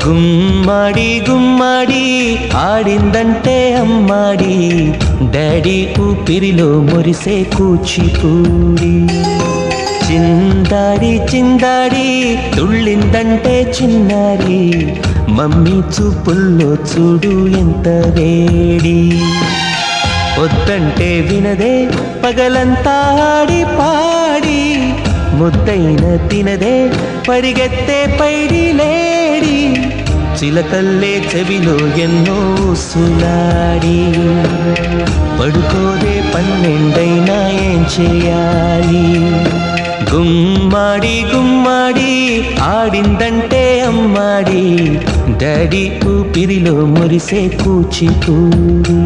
గుమ్మడి గుమ్మడి ఆడిందంటే అమ్మాడి, daddy ఊపిరిలో మురిసే కూచిపూడి. చిందాడి చిందాడి తుళ్ళిందంటే చిన్నారి, మమ్మీ చూపుల్లో చూడు ఎంత వేడి. వద్దంటే వినదే పగలంతా ఆడి పాడి, ముద్దైన తినదే పరిగెత్తే పైడి లేడి. చిలకల్లే చెవిలో ఎన్నో సులాడి, పడుకోదే పన్నెండైనా ఏం చేయాలి. గుమ్మాడి గుమ్మాడి ఆడిందంటే అమ్మాడి, డాడీ ఊపిరిలో మురిసే కూచిపూడి.